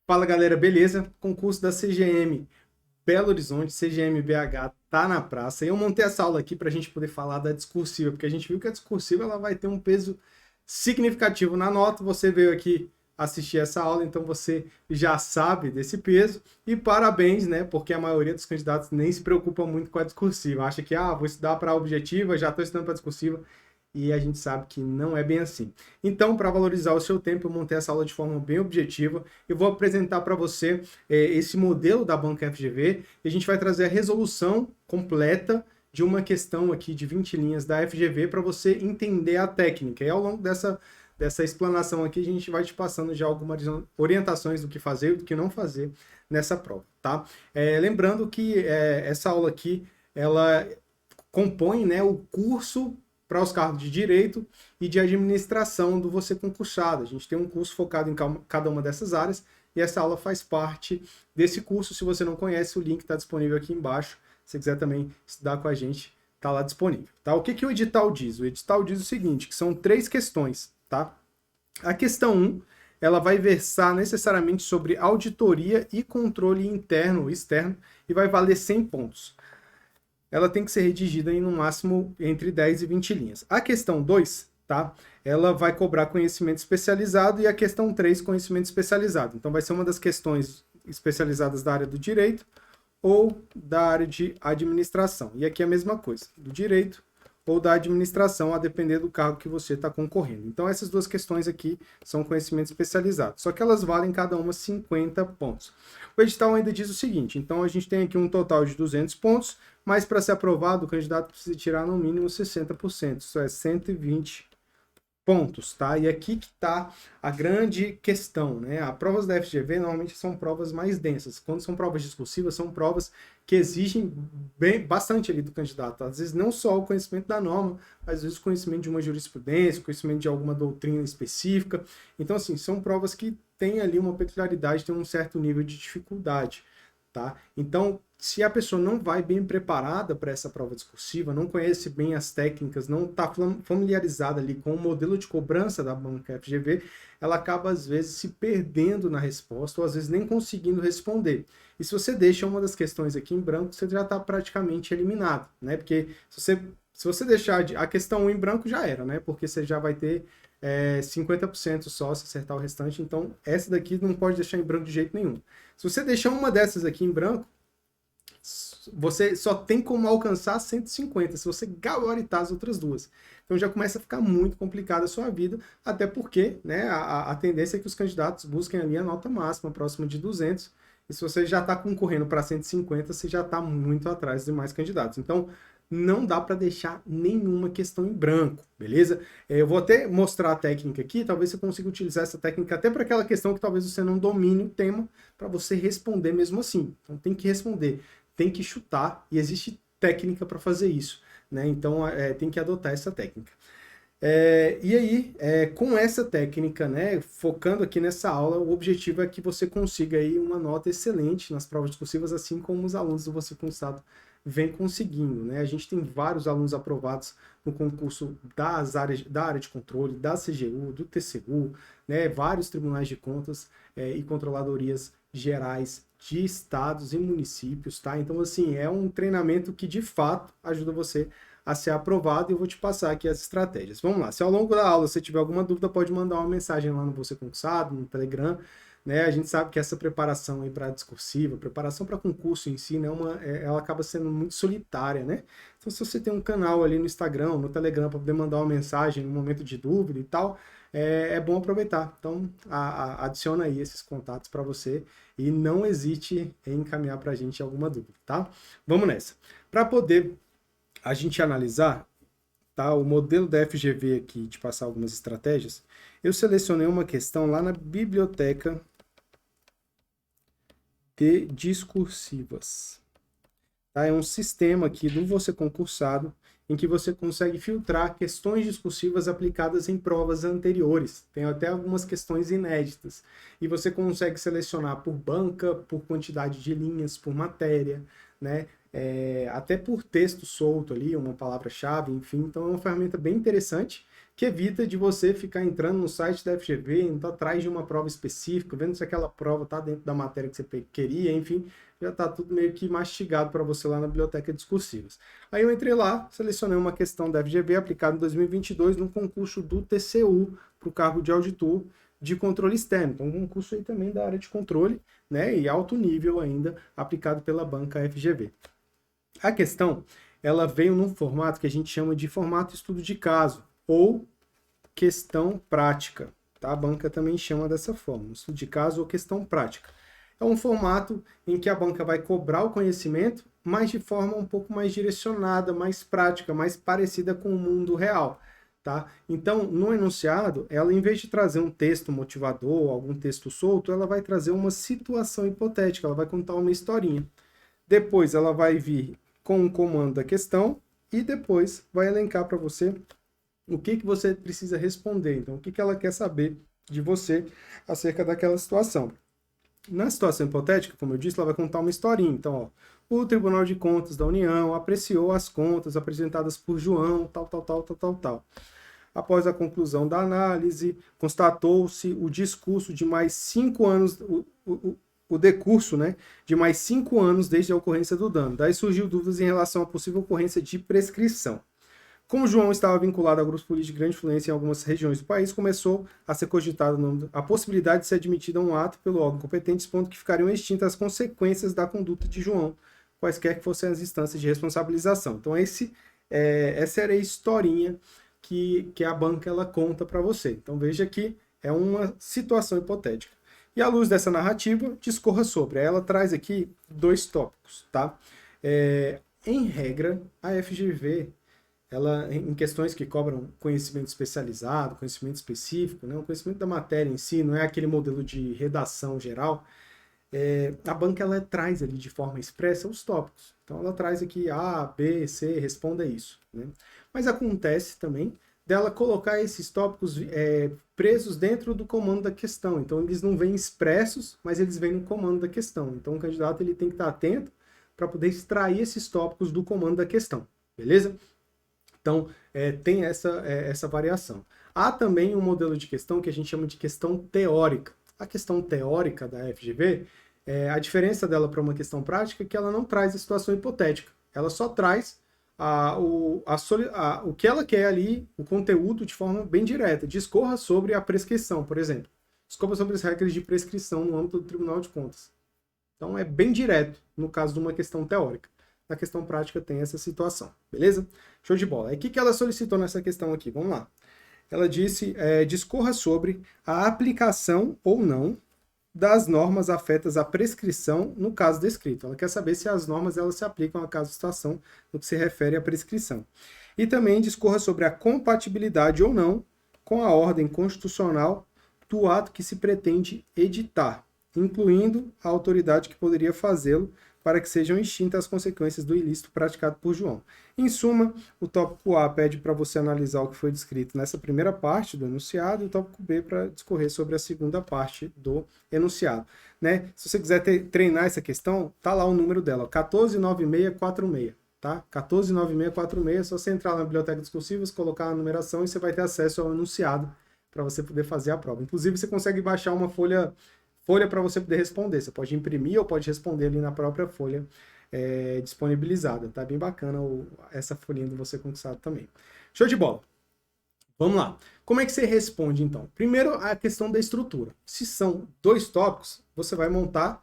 Fala galera, beleza? Concurso da CGM Belo Horizonte, CGM BH, tá na praça. E eu montei essa aula aqui para a gente poder falar da discursiva, porque a gente viu que a discursiva ela vai ter um peso significativo na nota. Você veio aqui assistir essa aula, então você já sabe desse peso. E parabéns, né? Porque a maioria dos candidatos nem se preocupa muito com a discursiva. Acha que, vou estudar para a objetiva, já estou estudando para a discursiva. E a gente sabe que não é bem assim. Então, para valorizar o seu tempo, eu montei essa aula de forma bem objetiva. Eu vou apresentar para você esse modelo da banca FGV e a gente vai trazer a resolução completa de uma questão aqui de 20 linhas da FGV para você entender a técnica. E ao longo dessa explanação aqui, a gente vai te passando já algumas orientações do que fazer e do que não fazer nessa prova, tá? Lembrando que essa aula aqui, ela compõe, né, o curso para os cargos de Direito e de Administração do Você Concursado. A gente tem um curso focado em cada uma dessas áreas e essa aula faz parte desse curso. Se você não conhece, o link está disponível aqui embaixo. Se você quiser também estudar com a gente, está lá disponível. Tá? O que o edital diz? O edital diz o seguinte, que são 3 questões. Tá? A questão 1, ela vai versar necessariamente sobre auditoria e controle interno ou externo e vai valer 100 pontos. Ela tem que ser redigida em no máximo entre 10 e 20 linhas. A questão 2, tá? Ela vai cobrar conhecimento especializado e a questão 3, conhecimento especializado. Então vai ser uma das questões especializadas da área do direito ou da área de administração. E aqui é a mesma coisa, do direito ou da administração, a depender do cargo que você está concorrendo. Então essas duas questões aqui são conhecimento especializado, só que elas valem cada uma 50 pontos. O edital ainda diz o seguinte, então a gente tem aqui um total de 200 pontos, mas para ser aprovado o candidato precisa tirar no mínimo 60%, isso é 120 pontos, tá? E aqui que está a grande questão, né? As provas da FGV normalmente são provas mais densas. Quando são provas discursivas, são provas que exigem bastante ali do candidato. Às vezes não só o conhecimento da norma, às vezes o conhecimento de uma jurisprudência, conhecimento de alguma doutrina específica. Então, assim, são provas que têm ali uma peculiaridade, têm um certo nível de dificuldade. Tá? Então, se a pessoa não vai bem preparada para essa prova discursiva, não conhece bem as técnicas, não está familiarizada ali com o modelo de cobrança da banca FGV, ela acaba às vezes se perdendo na resposta ou às vezes nem conseguindo responder. E se você deixa uma das questões aqui em branco, você já está praticamente eliminado, né? Porque se você deixar a questão 1 em branco, já era, né? Porque você já vai ter 50% só se acertar o restante, então essa daqui não pode deixar em branco de jeito nenhum. Se você deixar uma dessas aqui em branco, você só tem como alcançar 150, se você gabaritar as outras duas. Então já começa a ficar muito complicada a sua vida, até porque, né, a tendência é que os candidatos busquem ali a nota máxima, próxima de 200, e se você já está concorrendo para 150, você já está muito atrás de mais candidatos. Então, não dá para deixar nenhuma questão em branco, beleza? Eu vou até mostrar a técnica aqui, talvez você consiga utilizar essa técnica até para aquela questão que talvez você não domine o tema, para você responder mesmo assim. Então tem que responder, tem que chutar, e existe técnica para fazer isso, né? Então tem que adotar essa técnica. E aí, com essa técnica, né, focando aqui nessa aula, o objetivo é que você consiga aí uma nota excelente nas provas discursivas, assim como os alunos do Você Concursado vem conseguindo, né? A gente tem vários alunos aprovados no concurso da área de controle, da CGU, do TCU, né? Vários tribunais de contas e controladorias gerais de estados e municípios, tá? Então, assim, é um treinamento que de fato ajuda você a ser aprovado e eu vou te passar aqui as estratégias. Vamos lá, se ao longo da aula você tiver alguma dúvida, pode mandar uma mensagem lá no Você Concursado, no Telegram, né? A gente sabe que essa preparação aí para discursiva, preparação para concurso em si, né, ela acaba sendo muito solitária, né? Então, se você tem um canal ali no Instagram, no Telegram, para poder mandar uma mensagem no momento de dúvida e tal, é bom aproveitar. Então, adiciona aí esses contatos para você e não hesite em encaminhar para a gente alguma dúvida, tá? Vamos nessa. Para poder a gente analisar, tá, o modelo da FGV aqui, de passar algumas estratégias, eu selecionei uma questão lá na biblioteca de discursivas. Tá? É um sistema aqui do Você Concursado em que você consegue filtrar questões discursivas aplicadas em provas anteriores. Tem até algumas questões inéditas. E você consegue selecionar por banca, por quantidade de linhas, por matéria, né? Até por texto solto ali, uma palavra-chave, enfim. Então é uma ferramenta bem interessante que evita de você ficar entrando no site da FGV, indo atrás de uma prova específica, vendo se aquela prova está dentro da matéria que você queria, enfim, já está tudo meio que mastigado para você lá na biblioteca discursivas. Aí eu entrei lá, selecionei uma questão da FGV aplicada em 2022 no concurso do TCU para o cargo de auditor de controle externo. Então, um concurso aí também da área de controle, né, e alto nível ainda, aplicado pela banca FGV. A questão, ela veio num formato que a gente chama de formato estudo de caso, ou questão prática, tá? A banca também chama dessa forma, estudo de caso ou questão prática. É um formato em que a banca vai cobrar o conhecimento, mas de forma um pouco mais direcionada, mais prática, mais parecida com o mundo real. Tá? Então, no enunciado, ela, em vez de trazer um texto motivador, algum texto solto, ela vai trazer uma situação hipotética, ela vai contar uma historinha. Depois, ela vai vir com um comando da questão e depois vai elencar para você o que você precisa responder. Então, o que ela quer saber de você acerca daquela situação. Na situação hipotética, como eu disse, ela vai contar uma historinha. Então, ó, o Tribunal de Contas da União apreciou as contas apresentadas por João, tal. Após a conclusão da análise, constatou-se o discurso de mais 5 anos, o decurso, né, de mais 5 anos desde a ocorrência do dano. Daí surgiu dúvidas em relação à possível ocorrência de prescrição. Como João estava vinculado a grupos políticos de grande influência em algumas regiões do país, começou a ser cogitada a possibilidade de ser admitida um ato pelo órgão competente, ponto que ficariam extintas as consequências da conduta de João, quaisquer que fossem as instâncias de responsabilização. Então, essa era a historinha que a banca ela conta para você. Então, veja que é uma situação hipotética. E à luz dessa narrativa, discorra sobre. Ela traz aqui 2 tópicos, tá? Em regra, a FGV, ela, em questões que cobram conhecimento especializado, conhecimento específico, né, o conhecimento da matéria em si, não é aquele modelo de redação geral, a banca ela traz ali de forma expressa os tópicos. Então ela traz aqui A, B, C, responda isso. Né? Mas acontece também dela colocar esses tópicos presos dentro do comando da questão. Então eles não vêm expressos, mas eles vêm no comando da questão. Então o candidato ele tem que estar atento para poder extrair esses tópicos do comando da questão. Beleza? Então, tem essa variação. Há também um modelo de questão que a gente chama de questão teórica. A questão teórica da FGV, a diferença dela para uma questão prática é que ela não traz a situação hipotética. Ela só traz o que ela quer ali, o conteúdo de forma bem direta. Discorra sobre a prescrição, por exemplo. Discorra sobre as regras de prescrição no âmbito do Tribunal de Contas. Então, é bem direto no caso de uma questão teórica. Na questão prática tem essa situação, beleza? Show de bola. Aí o que ela solicitou nessa questão aqui? Vamos lá. Ela disse, discorra sobre a aplicação ou não das normas afetas à prescrição no caso descrito. Ela quer saber se as normas elas se aplicam a caso de situação no que se refere à prescrição. E também discorra sobre a compatibilidade ou não com a ordem constitucional do ato que se pretende editar, incluindo a autoridade que poderia fazê-lo, para que sejam extintas as consequências do ilícito praticado por João. Em suma, o tópico A pede para você analisar o que foi descrito nessa primeira parte do enunciado e o tópico B para discorrer sobre a segunda parte do enunciado. Né? Se você quiser treinar essa questão, tá lá o número dela, 149646. Tá? 149646, é só você entrar na biblioteca discursivas, colocar a numeração e você vai ter acesso ao enunciado para você poder fazer a prova. Inclusive, você consegue baixar uma folha para você poder responder. Você pode imprimir ou pode responder ali na própria folha disponibilizada. Tá bem bacana essa folhinha do Você Conquistado também. Show de bola. Vamos lá. Como é que você responde, então? Primeiro, a questão da estrutura. Se são 2 tópicos, você vai montar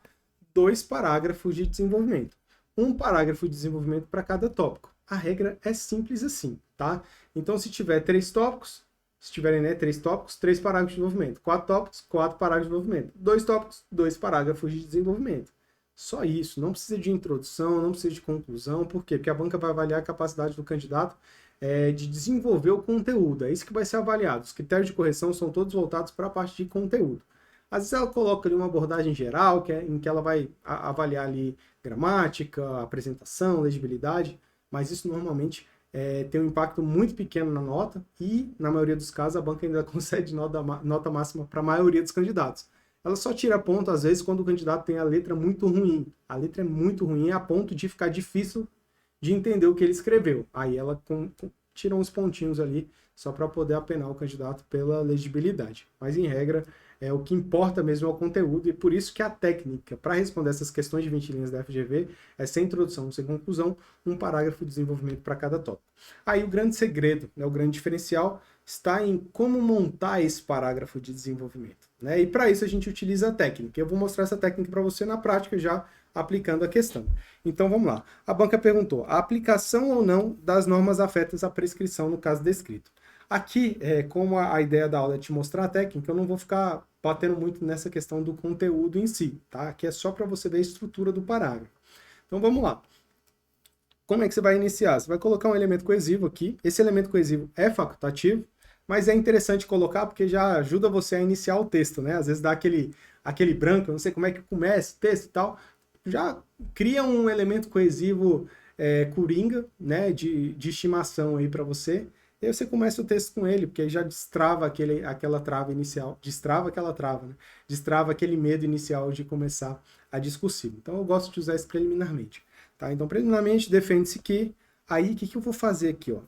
2 parágrafos de desenvolvimento. Um parágrafo de desenvolvimento para cada tópico. A regra é simples assim, tá? Então, se tiver 3 tópicos, se tiverem 3 tópicos, 3 parágrafos de desenvolvimento. 4 tópicos, 4 parágrafos de desenvolvimento. 2 tópicos, 2 parágrafos de desenvolvimento. Só isso. Não precisa de introdução, não precisa de conclusão. Por quê? Porque a banca vai avaliar a capacidade do candidato de desenvolver o conteúdo. É isso que vai ser avaliado. Os critérios de correção são todos voltados para a parte de conteúdo. Às vezes ela coloca ali uma abordagem geral, em que ela vai avaliar ali gramática, apresentação, legibilidade, mas isso normalmente tem um impacto muito pequeno na nota e, na maioria dos casos, a banca ainda concede nota máxima para a maioria dos candidatos. Ela só tira ponto, às vezes, quando o candidato tem a letra muito ruim. A letra é muito ruim a ponto de ficar difícil de entender o que ele escreveu. Aí ela tira uns pontinhos ali, só para poder apenar o candidato pela legibilidade. Mas, em regra, o que importa mesmo é o conteúdo, e por isso que a técnica para responder essas questões de 20 linhas da FGV é sem introdução, sem conclusão, um parágrafo de desenvolvimento para cada tópico. Aí o grande segredo, né, o grande diferencial, está em como montar esse parágrafo de desenvolvimento, né? E para isso a gente utiliza a técnica. Eu vou mostrar essa técnica para você na prática, já aplicando a questão. Então vamos lá. A banca perguntou: a aplicação ou não das normas afetas à prescrição no caso descrito. Aqui, como a ideia da aula é te mostrar a técnica, eu não vou ficar batendo muito nessa questão do conteúdo em si, tá? Aqui é só para você ver a estrutura do parágrafo. Então vamos lá. Como é que você vai iniciar? Você vai colocar um elemento coesivo aqui. Esse elemento coesivo é facultativo, mas é interessante colocar porque já ajuda você a iniciar o texto, né? Às vezes dá aquele branco, eu não sei como é que começa o texto e tal. Já cria um elemento coesivo coringa, né? De estimação aí para você. E aí você começa o texto com ele, porque aí já destrava aquela trava inicial. Destrava aquela trava, né? Destrava aquele medo inicial de começar a discursiva. Então eu gosto de usar isso preliminarmente. Tá? Então, preliminarmente, defende-se que... Aí, o que eu vou fazer aqui? Ó?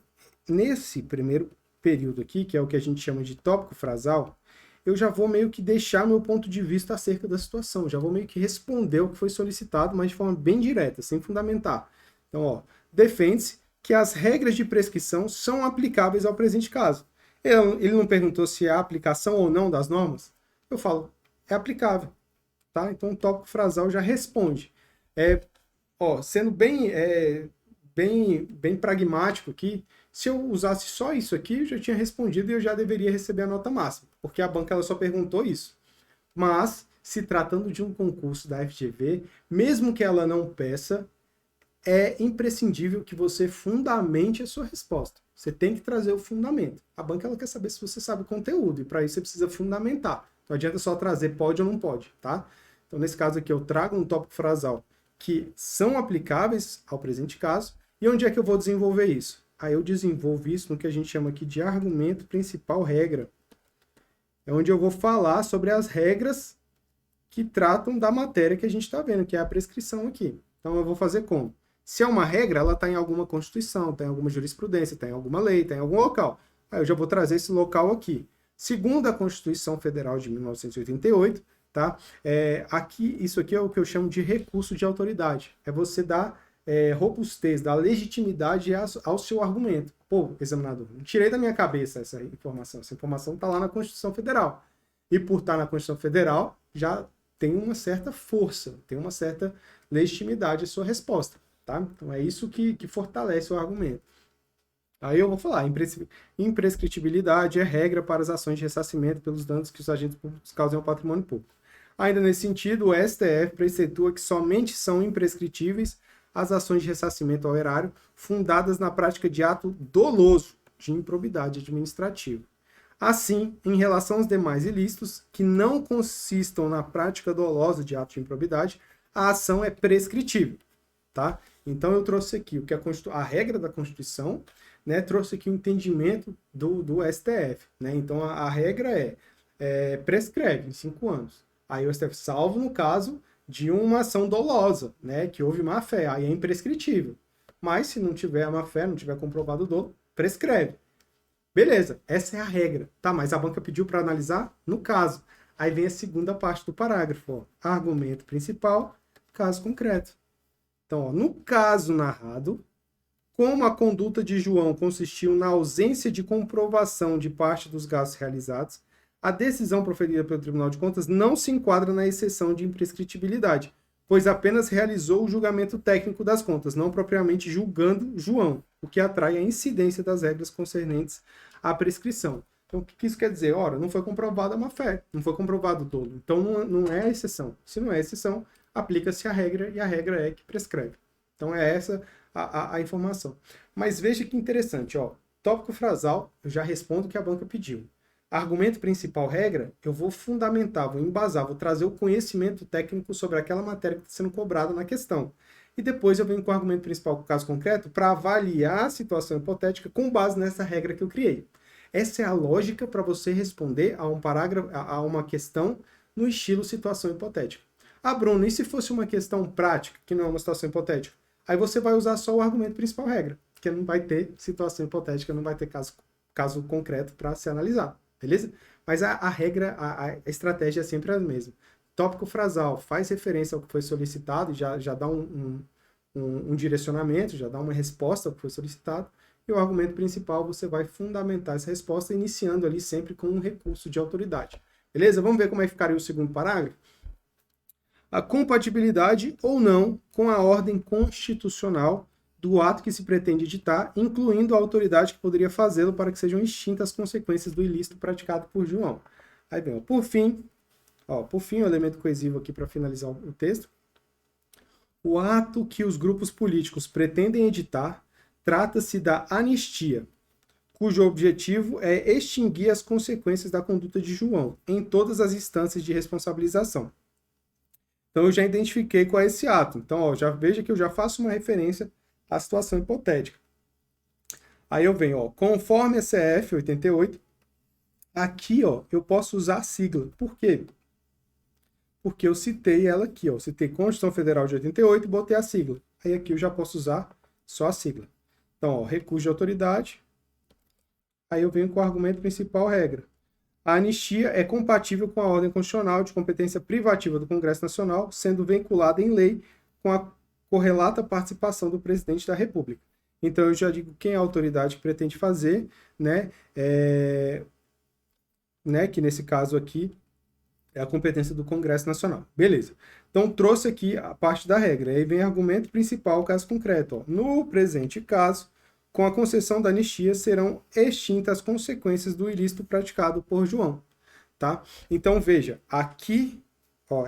Nesse primeiro período aqui, que é o que a gente chama de tópico frasal, eu já vou meio que deixar meu ponto de vista acerca da situação. Já vou meio que responder o que foi solicitado, mas de forma bem direta, sem fundamentar. Então, ó, defende-se que as regras de prescrição são aplicáveis ao presente caso. Ele não perguntou se é a aplicação ou não das normas? Eu falo, é aplicável. Tá? Então, o tópico frasal já responde. Sendo bem pragmático aqui, se eu usasse só isso aqui, eu já tinha respondido e eu já deveria receber a nota máxima, porque a banca ela só perguntou isso. Mas, se tratando de um concurso da FGV, mesmo que ela não peça, é imprescindível que você fundamente a sua resposta. Você tem que trazer o fundamento. A banca ela quer saber se você sabe o conteúdo, e para isso você precisa fundamentar. Não adianta só trazer pode ou não pode, tá? Então, nesse caso aqui, eu trago um tópico frasal que são aplicáveis ao presente caso. E onde é que eu vou desenvolver isso? Aí eu desenvolvo isso no que a gente chama aqui de argumento principal regra. É onde eu vou falar sobre as regras que tratam da matéria que a gente está vendo, que é a prescrição aqui. Então eu vou fazer como? Se é uma regra, ela está em alguma constituição, está em alguma jurisprudência, está em alguma lei, está em algum local. Aí eu já vou trazer esse local aqui. Segundo a Constituição Federal de 1988, tá? Isso aqui é o que eu chamo de recurso de autoridade. É você dar robustez, dar legitimidade ao seu argumento. Pô, examinador, não tirei da minha cabeça essa informação. Essa informação está lá na Constituição Federal. E por estar na Constituição Federal, já tem uma certa força, tem uma certa legitimidade a sua resposta. Tá? Então é isso que fortalece o argumento. Aí eu vou falar, imprescritibilidade é regra para as ações de ressarcimento pelos danos que os agentes públicos causam ao patrimônio público. Ainda nesse sentido, o STF preceitua que somente são imprescritíveis as ações de ressarcimento ao erário fundadas na prática de ato doloso de improbidade administrativa. Assim, em relação aos demais ilícitos que não consistam na prática dolosa de ato de improbidade, a ação é prescritível. Tá? Então eu trouxe aqui o que a regra da Constituição, né, trouxe aqui o entendimento do STF. Né? Então a regra prescreve em 5 anos. Aí o STF salvo no caso de uma ação dolosa, né, que houve má-fé, aí é imprescritível. Mas se não tiver má-fé, não tiver comprovado o dolo, prescreve. Beleza, essa é a regra. Tá, mas a banca pediu para analisar no caso. Aí vem a segunda parte do parágrafo. Ó, argumento principal, caso concreto. Então, ó, no caso narrado, como a conduta de João consistiu na ausência de comprovação de parte dos gastos realizados, a decisão proferida pelo Tribunal de Contas não se enquadra na exceção de imprescritibilidade, pois apenas realizou o julgamento técnico das contas, não propriamente julgando João, o que atrai a incidência das regras concernentes à prescrição. Então, o que isso quer dizer? Ora, não foi comprovada a má-fé, não foi comprovado o dolo. Então, não é a exceção. Se não é a exceção, aplica-se a regra, e a regra é que prescreve. Então, é essa a informação. Mas veja que interessante, ó. Tópico frasal, eu já respondo o que a banca pediu. Argumento principal, regra, eu vou fundamentar, vou embasar, vou trazer o conhecimento técnico sobre aquela matéria que está sendo cobrada na questão. E depois eu venho com o argumento principal, com o caso concreto, para avaliar a situação hipotética com base nessa regra que eu criei. Essa é a lógica para você responder a um parágrafo, a uma questão no estilo situação hipotética. Ah, Bruno, e se fosse uma questão prática, que não é uma situação hipotética? Aí você vai usar só o argumento principal regra. porque não vai ter situação hipotética, não vai ter caso concreto para se analisar, beleza? Mas a regra, a estratégia é sempre a mesma. Tópico frasal faz referência ao que foi solicitado, já dá um direcionamento, já dá uma resposta ao que foi solicitado, e o argumento principal você vai fundamentar essa resposta, iniciando ali sempre com um recurso de autoridade. Beleza? Vamos ver como é que ficaria o segundo parágrafo? A compatibilidade ou não com a ordem constitucional do ato que se pretende editar, incluindo a autoridade que poderia fazê-lo para que sejam extintas as consequências do ilícito praticado por João. Aí vem, por fim, o elemento coesivo aqui para finalizar o texto. O ato que os grupos políticos pretendem editar trata-se da anistia, cujo objetivo é extinguir as consequências da conduta de João em todas as instâncias de responsabilização. Então eu já identifiquei qual é esse ato. Então, já veja que eu já faço uma referência à situação hipotética. Aí eu venho, conforme a CF 88, aqui, eu posso usar a sigla. Por quê? Porque eu citei ela aqui, eu citei Constituição Federal de 88 e botei a sigla. Aí aqui eu já posso usar só a sigla. Então, recurso de autoridade. Aí eu venho com o argumento principal, regra. A anistia é compatível com a ordem constitucional de competência privativa do Congresso Nacional, sendo vinculada em lei com a correlata participação do presidente da República. Então, eu já digo quem é a autoridade que pretende fazer, né? Que nesse caso aqui é a competência do Congresso Nacional. Beleza. Então, trouxe aqui a parte da regra. Aí vem o argumento principal, caso concreto. No presente caso, com a concessão da anistia, serão extintas as consequências do ilícito praticado por João. Tá? Então, veja, aqui,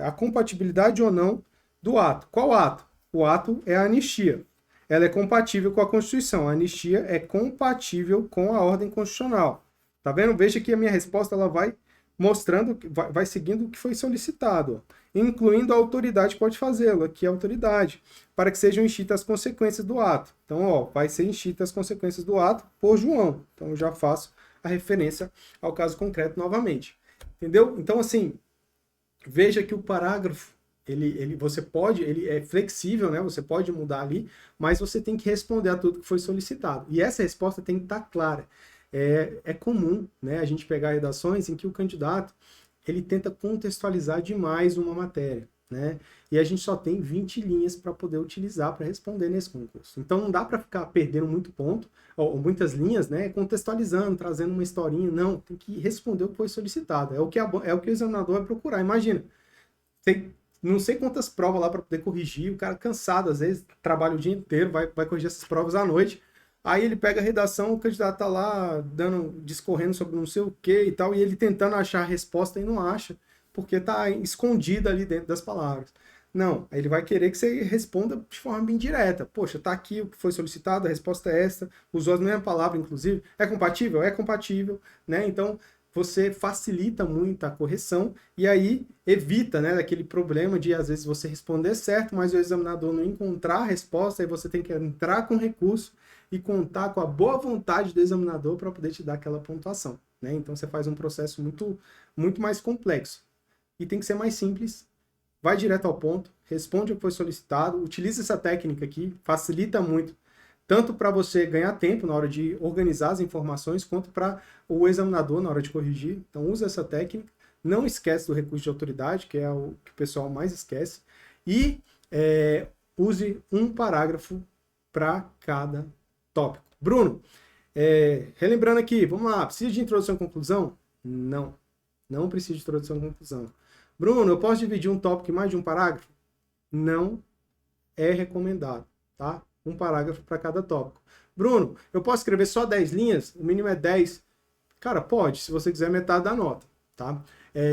a compatibilidade ou não do ato. Qual ato? O ato é a anistia. Ela é compatível com a Constituição. A anistia é compatível com a ordem constitucional. Tá vendo? Veja que a minha resposta ela vai mostrando, vai seguindo o que foi solicitado, incluindo a autoridade que pode fazê-lo, aqui é a autoridade, para que sejam extintas as consequências do ato. Então, vai ser extintas as consequências do ato por João. Então, eu já faço a referência ao caso concreto novamente. Entendeu? Então, assim, veja que o parágrafo, ele é flexível, né? Você pode mudar ali, mas você tem que responder a tudo que foi solicitado. E essa resposta tem que estar clara. É comum, né, a gente pegar redações em que o candidato ele tenta contextualizar demais uma matéria, né? E a gente só tem 20 linhas para poder utilizar para responder nesse concurso. Então não dá para ficar perdendo muito ponto, ou muitas linhas, né, contextualizando, trazendo uma historinha. Não, tem que responder o que foi solicitado. É o que o examinador vai procurar. Imagina, tem não sei quantas provas lá para poder corrigir, o cara cansado, às vezes trabalha o dia inteiro, vai corrigir essas provas à noite. Aí ele pega a redação, o candidato tá lá discorrendo sobre não sei o que e tal, e ele tentando achar a resposta e não acha, porque tá escondida ali dentro das palavras. Não, aí ele vai querer que você responda de forma bem direta. Poxa, tá aqui o que foi solicitado, a resposta é esta, usou a mesma palavra, inclusive. É compatível? É compatível, né? Então, você facilita muito a correção e aí evita, né, aquele problema de, às vezes, você responder certo, mas o examinador não encontrar a resposta, aí você tem que entrar com recurso e contar com a boa vontade do examinador para poder te dar aquela pontuação, né? Então, você faz um processo muito, muito mais complexo. E tem que ser mais simples, vai direto ao ponto, responde o que foi solicitado, utiliza essa técnica aqui, facilita muito, tanto para você ganhar tempo na hora de organizar as informações, quanto para o examinador na hora de corrigir. Então, usa essa técnica, não esquece do recurso de autoridade, que é o que o pessoal mais esquece, e use um parágrafo para cada tópico. Bruno, relembrando aqui, vamos lá, precisa de introdução e conclusão? Não, não precisa de introdução e conclusão. Bruno, eu posso dividir um tópico em mais de um parágrafo? Não é recomendado, tá? Um parágrafo para cada tópico. Bruno, eu posso escrever só 10 linhas? O mínimo é 10. Cara, pode, se você quiser metade da nota, tá?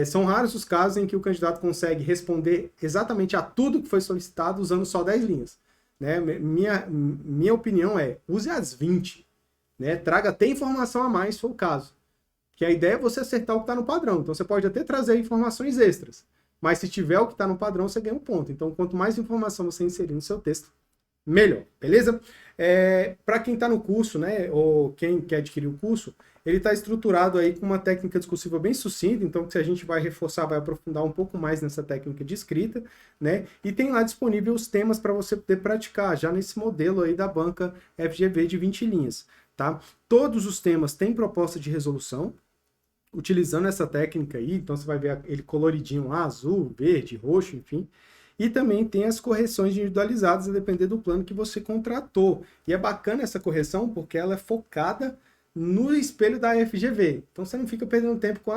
São raros os casos em que o candidato consegue responder exatamente a tudo que foi solicitado usando só 10 linhas. Né? Minha opinião é, use as 20. Né? Traga até informação a mais, se for o caso. Que a ideia é você acertar o que está no padrão. Então, você pode até trazer informações extras. Mas se tiver o que está no padrão, você ganha um ponto. Então, quanto mais informação você inserir no seu texto, melhor, beleza? Para quem está no curso, né, ou quem quer adquirir o curso, ele está estruturado aí com uma técnica discursiva bem sucinta, então se a gente vai reforçar, vai aprofundar um pouco mais nessa técnica de escrita, né? E tem lá disponível os temas para você poder praticar, já nesse modelo aí da banca FGV de 20 linhas, tá? Todos os temas têm proposta de resolução, utilizando essa técnica aí, então você vai ver ele coloridinho lá, azul, verde, roxo, enfim. E também tem as correções individualizadas, a depender do plano que você contratou. E é bacana essa correção porque ela é focada no espelho da FGV. Então você não fica perdendo tempo com,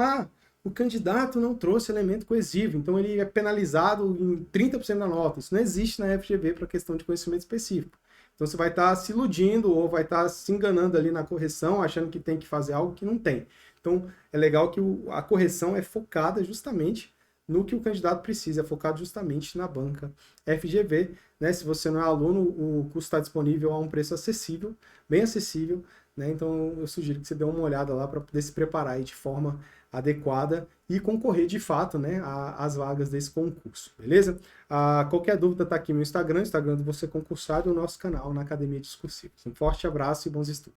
o candidato não trouxe elemento coesivo, então ele é penalizado em 30% da nota. Isso não existe na FGV para questão de conhecimento específico. Então você vai estar se iludindo ou vai estar se enganando ali na correção, achando que tem que fazer algo que não tem. Então é legal que a correção é focada justamente no que o candidato precisa, é focado justamente na banca FGV. Né? Se você não é aluno, o curso está disponível a um preço acessível, bem acessível. Né? Então eu sugiro que você dê uma olhada lá para poder se preparar aí de forma adequada e concorrer de fato, né, às vagas desse concurso, beleza? Qualquer dúvida está aqui no Instagram, Instagram do Você Concursado, e o nosso canal na Academia Discursiva. Um forte abraço e bons estudos.